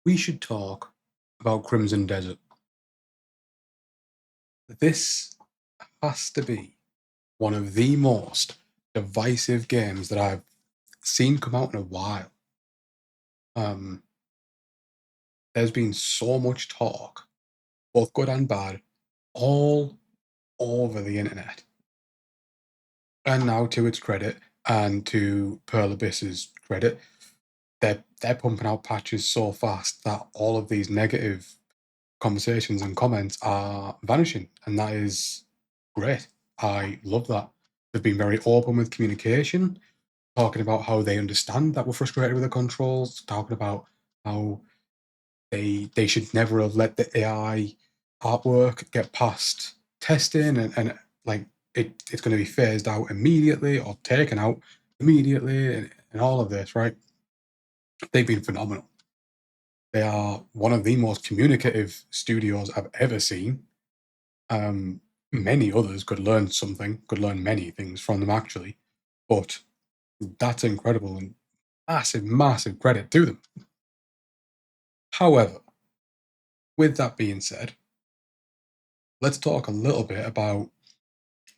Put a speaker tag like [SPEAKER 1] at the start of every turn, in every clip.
[SPEAKER 1] we should talk about Crimson Desert. This has to be one of the most divisive games that I've seen come out in a while. Um, there's been so much talk, both good and bad, all over the internet. And now, to its credit, and to Pearl Abyss's credit, they're pumping out patches so fast that all of these negative conversations and comments are vanishing, and that is great. I love that. They've been very open with communication, talking about how they understand that we're frustrated with the controls, talking about how they should never have let the AI artwork get past testing and like it's going to be phased out immediately or taken out immediately and all of this, right? They've been phenomenal. They are one of the most communicative studios I've ever seen. Um, Many others could learn something, could learn many things from them actually, but that's incredible and massive, massive credit to them. However, with that being said, let's talk a little bit about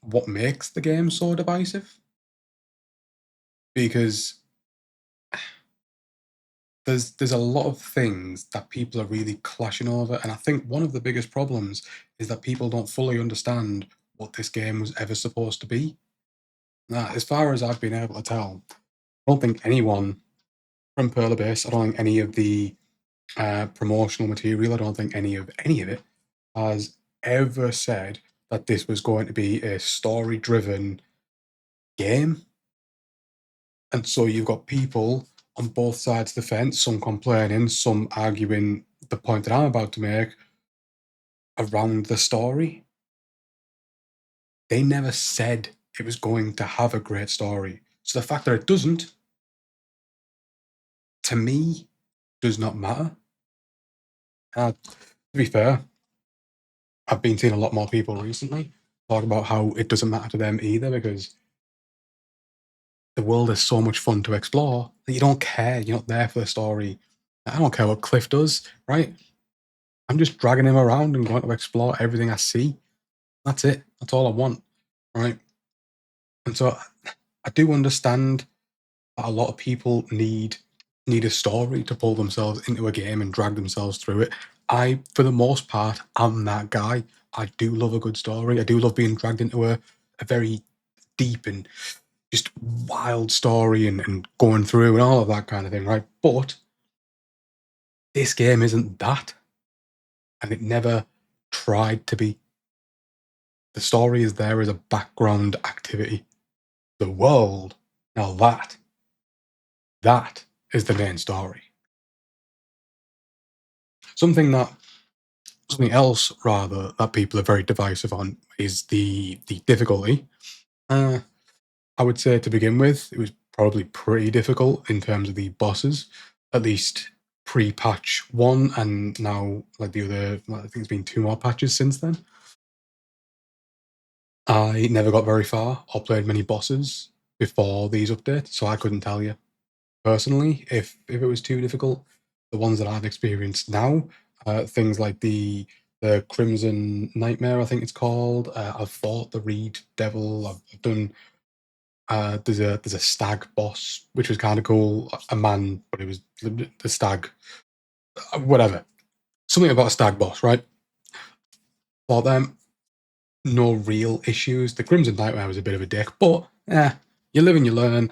[SPEAKER 1] what makes the game so divisive because there's a lot of things that people are really clashing over, and I think one of the biggest problems is that people don't fully understand what this game was ever supposed to be. Now, as far as I've been able to tell, I don't think anyone from Pearl Abyss, I don't think any of the promotional material, I don't think any of it has ever said that this was going to be a story-driven game. And so you've got people on both sides of the fence, some complaining, some arguing the point that I'm about to make around the story. They never said it was going to have a great story. So the fact that it doesn't, to me, does not matter. To be fair, I've been seeing a lot more people recently talk about how it doesn't matter to them either because the world is so much fun to explore that you don't care. You're not there for the story. I don't care what Cliff does, right? I'm just dragging him around and going to explore everything I see. That's it. That's all I want, right? And so I do understand that a lot of people need a story to pull themselves into a game and drag themselves through it. For the most part, I'm that guy. I do love a good story. I do love being dragged into a very deep and just wild story and going through and all of that kind of thing, right? But this game isn't that, and it never tried to be. The story is there as a background activity. The world, now that is the main story. Something that Something else rather that people are very divisive on is the difficulty. Uh, I would say to begin with, it was probably pretty difficult in terms of the bosses, at least pre-patch one, and now like the other. Well, I think it's been two more patches since then. I never got very far or played many bosses before these updates, so I couldn't tell you personally if it was too difficult. The ones that I've experienced now, things like the Crimson Nightmare, I think it's called. I've fought the Reed Devil. I've done. There's a stag boss, which was kind of cool. A man, but it was the stag. Whatever. Something about a stag boss, right? For them, no real issues. The Crimson Nightmare was a bit of a dick, but yeah, you live and you learn.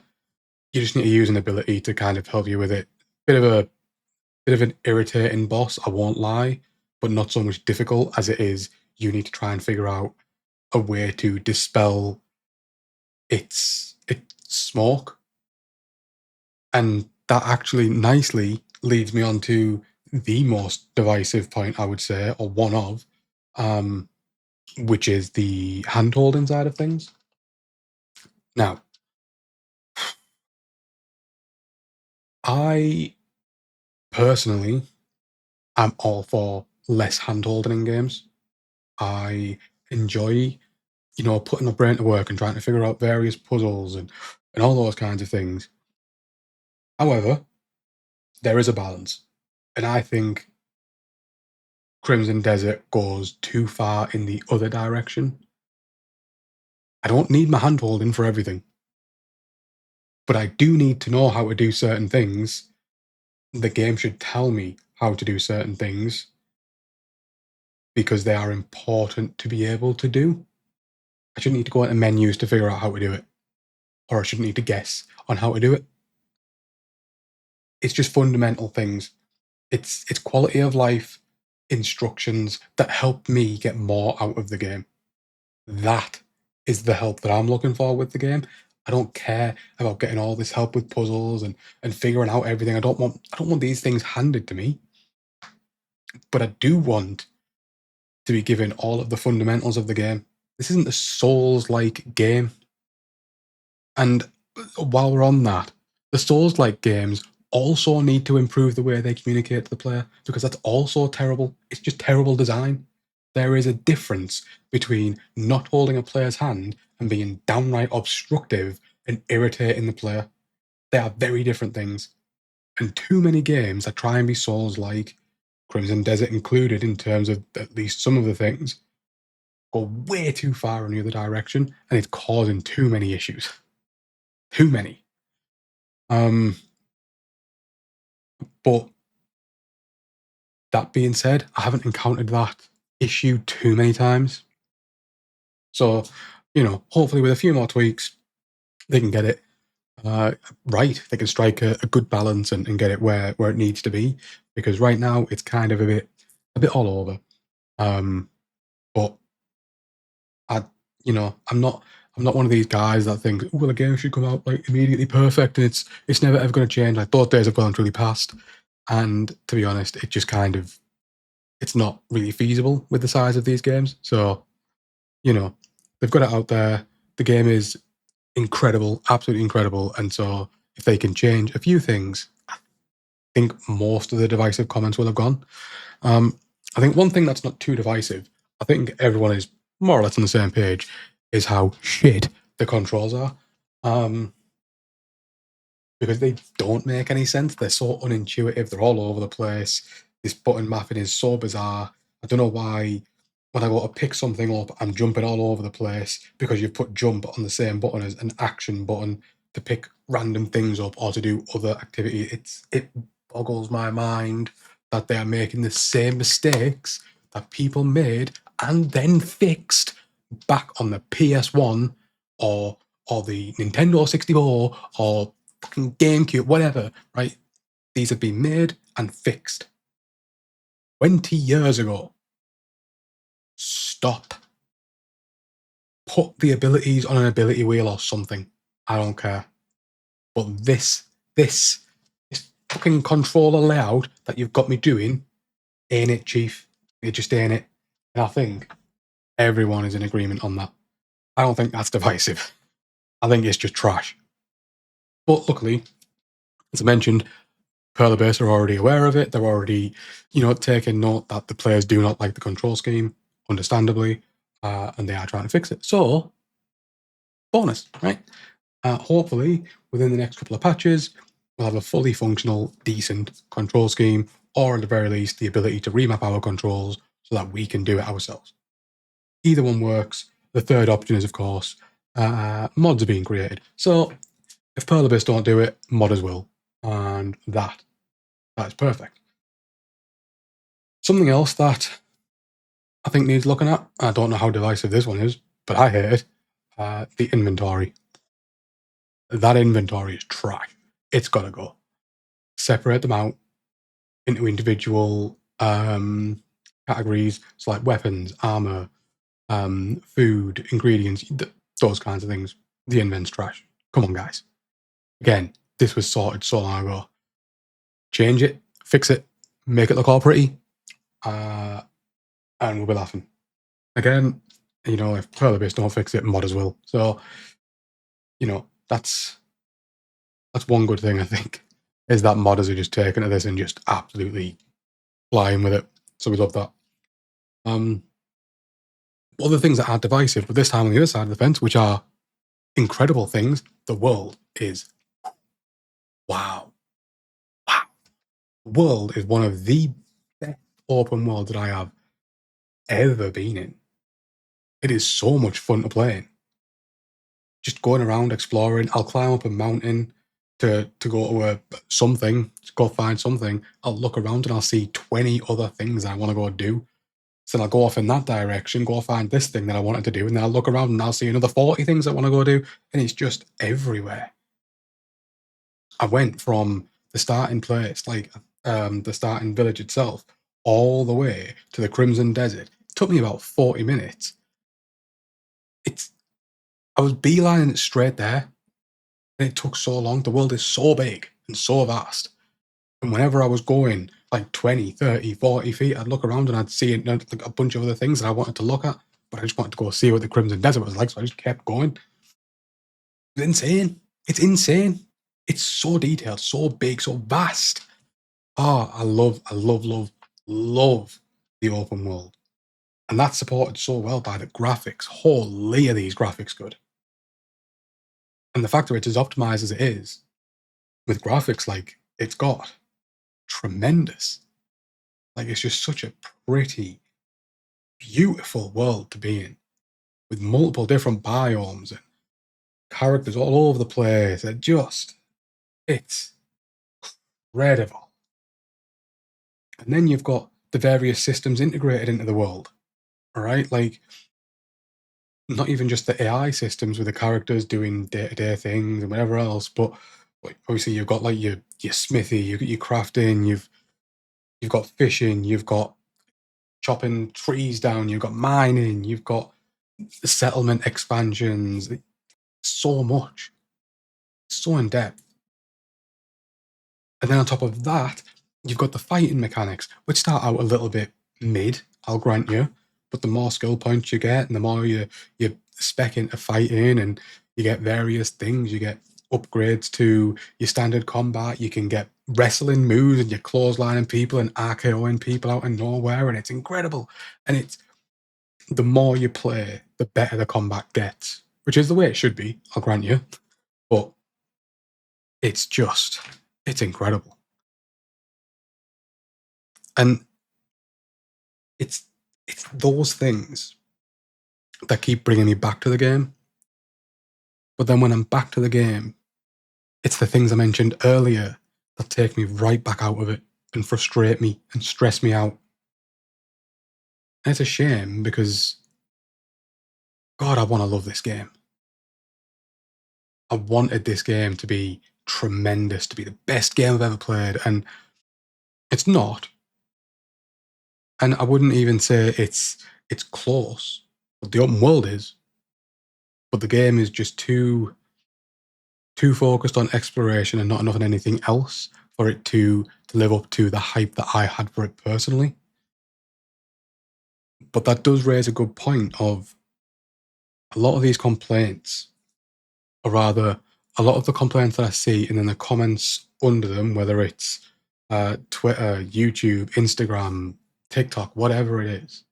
[SPEAKER 1] You just need to use an ability to kind of help you with it. Bit of a bit of an irritating boss, I won't lie, but not so much difficult as it is. You need to try and figure out a way to dispel its smoke, and that actually nicely leads me on to the most divisive point I would say, or one of, um, which is the hand holding side of things. Now, I personally am all for less hand holding in games. I enjoy, putting my brain to work and trying to figure out various puzzles and all those kinds of things. However, there is a balance. And I think Crimson Desert goes too far in the other direction. I don't need my hand holding for everything, but I do need to know how to do certain things. The game should tell me how to do certain things because they are important to be able to do. I shouldn't need to go into menus to figure out how to do it, or I shouldn't need to guess on how to do it. It's just fundamental things. It's quality of life instructions that help me get more out of the game. That is the help that I'm looking for with the game. I don't care about getting all this help with puzzles and figuring out everything. I don't want these things handed to me, but I do want to be given all of the fundamentals of the game. This isn't a Souls-like game. And while we're on that, the Souls-like games also need to improve the way they communicate to the player because that's also terrible. It's just terrible design. There is a difference between not holding a player's hand and being downright obstructive and irritating the player. They are very different things. And too many games that try and be Souls-like, Crimson Desert included in terms of at least some of the things, go way too far in the other direction and it's causing too many issues. Too many. But that being said, I haven't encountered that issue too many times. So, hopefully with a few more tweaks, they can get it right. They can strike a good balance and get it where it needs to be. Because right now it's kind of a bit all over. But I, I'm not one of these guys that think, oh, well, a game should come out like immediately perfect and it's never ever going to change. Like those days have gone truly past. And to be honest, it just kind of it's not really feasible with the size of these games. So, they've got it out there. The game is incredible, absolutely incredible. And so, if they can change a few things, I think most of the divisive comments will have gone. I think one thing that's not too divisive, I think everyone is more or less on the same page, is how shit the controls are. Because they don't make any sense. They're so unintuitive. They're all over the place. This button mapping is so bizarre. I don't know why when I go to pick something up, I'm jumping all over the place because you've put jump on the same button as an action button to pick random things up or to do other activity. It boggles my mind that they are making the same mistakes that people made and then fixed back on the PS1 or the Nintendo 64 or fucking GameCube, whatever, right? These have been made and fixed 20 years ago. Stop. Put the abilities on an ability wheel or something. I don't care. But this fucking controller layout that you've got me doing ain't it, Chief. It just ain't it. And I think everyone is in agreement on that. I don't think that's divisive. I think it's just trash. But luckily, as I mentioned, Perlebase are already aware of it. They're already, taking note that the players do not like the control scheme, understandably, and they are trying to fix it. So, bonus, right? Hopefully, within the next couple of patches, we'll have a fully functional, decent control scheme, or at the very least, the ability to remap our controls so that we can do it ourselves. Either one works. The third option is, of course, mods are being created. So, if Perlebase don't do it, modders will. And that is perfect. Something else that I think needs looking at, I don't know how divisive this one is, but I hate it, the inventory. That inventory is trash. It's got to go. Separate them out into individual categories. So like weapons, armor, food, ingredients, those kinds of things. The invent's trash. Come on, guys. Again, this was sorted so long ago. Change it, fix it, make it look all pretty, and we'll be laughing. Again, if Perlebase don't fix it, modders will. So, that's one good thing I think is that modders are just taking to this and just absolutely flying with it. So we love that. Other things that are divisive, but this time on the other side of the fence, which are incredible things, the world is wow. world is one of the best open worlds that I have ever been in. It is so much fun to play in. Just going around exploring. I'll climb up a mountain to go to a something, to go find something. I'll look around and I'll see 20 other things I want to go do. So then I'll go off in that direction, go find this thing that I wanted to do, and then I'll look around and I'll see another 40 things I want to go do, and it's just everywhere. I went from the starting place, like the starting village itself, all the way to the Crimson Desert. It took me about 40 minutes. It's I was beelining it straight there, and it took so long. The world is so big and so vast. And whenever I was going like 20, 30, 40 feet, I'd look around and I'd see like, a bunch of other things that I wanted to look at, but I just wanted to go see what the Crimson Desert was like, so I just kept going. It's insane. It's insane. It's so detailed, so big, so vast. Ah, love the open world. And that's supported so well by the graphics. Holy are these graphics good. And the fact that it's as optimized as it is, with graphics like it's got, tremendous. Like it's just such a pretty, beautiful world to be in, with multiple different biomes and characters all over the place. It's incredible. And then you've got the various systems integrated into the world. All right, like not even just the AI systems with the characters doing day-to-day things and whatever else, but like, obviously you've got like your smithy, you've got your crafting, you've got fishing, you've got chopping trees down, you've got mining, you've got the settlement expansions. So much, so in depth. And then on top of that, you've got the fighting mechanics, which start out a little bit mid, I'll grant you. But the more skill points you get, and the more you spec into fighting, and you get various things, you get upgrades to your standard combat. You can get wrestling moves, and you're clotheslining people and RKOing people out of nowhere, and it's incredible. And it's the more you play, the better the combat gets, which is the way it should be. I'll grant you, but it's just it's incredible. And it's it's those things that keep bringing me back to the game. But then when I'm back to the game, it's the things I mentioned earlier that take me right back out of it and frustrate me and stress me out. And it's a shame because, God, I want to love this game. I wanted this game to be tremendous, to be the best game I've ever played, and it's not. And I wouldn't even say it's close. But the open world is, but the game is just too focused on exploration and not enough on anything else for it to live up to the hype that I had for it personally. But that does raise a good point of a lot of these complaints, or rather, a lot of the complaints that I see, and then the comments under them, whether it's Twitter, YouTube, Instagram, TikTok, whatever it is.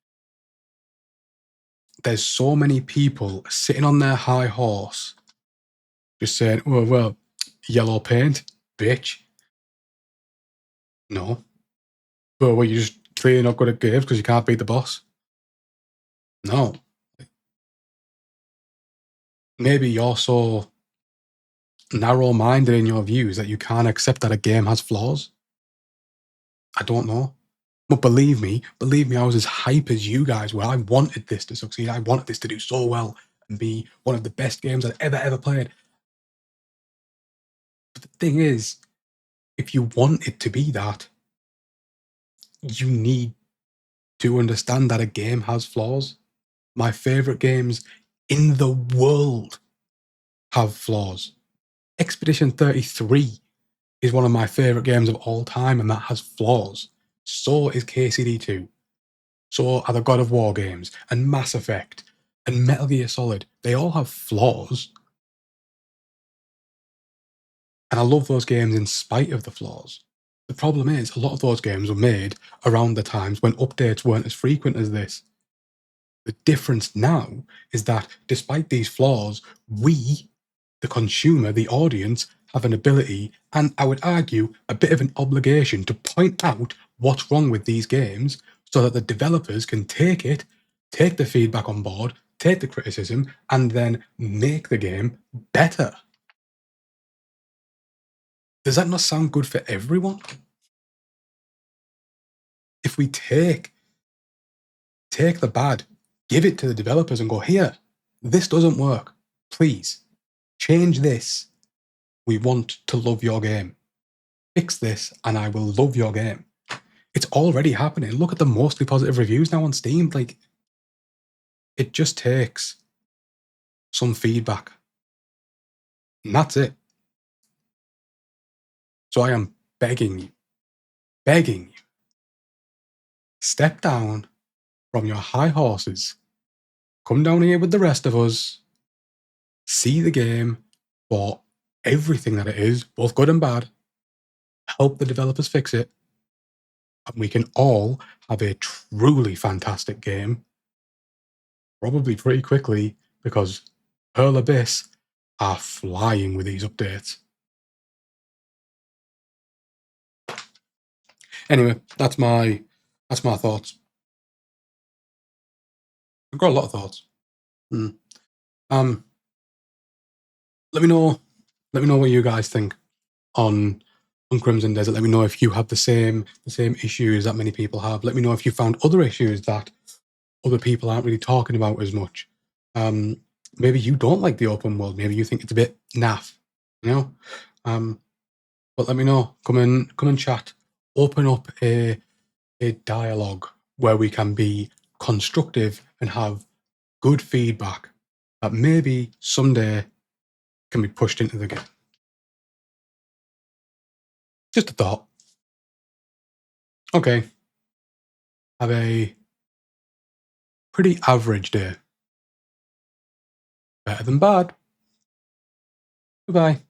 [SPEAKER 1] There's so many people sitting on their high horse, just saying, "Oh well, yellow paint, bitch." No, but well, you just clearly not good at games because you can't beat the boss. No, maybe you're so narrow-minded in your views that you can't accept that a game has flaws. I don't know. But believe me, I was as hype as you guys were. I wanted this to succeed. I wanted this to do so well and be one of the best games I've ever played. But the thing is, if you want it to be that, you need to understand that a game has flaws. My favorite games in the world have flaws. Expedition 33 is one of my favorite games of all time, and that has flaws. So is KCD2. So are the God of War games, and Mass Effect, and Metal Gear Solid. They all have flaws. And I love those games in spite of the flaws. The problem is, a lot of those games were made around the times when updates weren't as frequent as this. The difference now is that despite these flaws, we, the consumer, the audience, have an ability, and I would argue a bit of an obligation, to point out what's wrong with these games so that the developers can take it, take the feedback on board, take the criticism, and then make the game better. Does that not sound good for everyone? If we take the bad, give it to the developers and go, here, this doesn't work. Please change this. We want to love your game. Fix this and I will love your game. It's already happening. Look at the mostly positive reviews now on Steam. Like, it just takes some feedback. And that's it. So I am begging you, step down from your high horses, come down here with the rest of us, see the game for everything that it is, both good and bad, help the developers fix it, and we can all have a truly fantastic game, probably pretty quickly, because Pearl Abyss are flying with these updates. Anyway, that's my thoughts. I've got a lot of thoughts. Um, let me know what you guys think on Crimson Desert. Let me know if you have the same issues that many people have. Let me know if you found other issues that other people aren't really talking about as much. Maybe you don't like the open world. Maybe you think it's a bit naff, you know. But let me know. Come and chat. Open up a dialogue where we can be constructive and have good feedback that maybe someday can be pushed into the game. Just a thought. Okay. Have a pretty average day. Better than bad. Goodbye.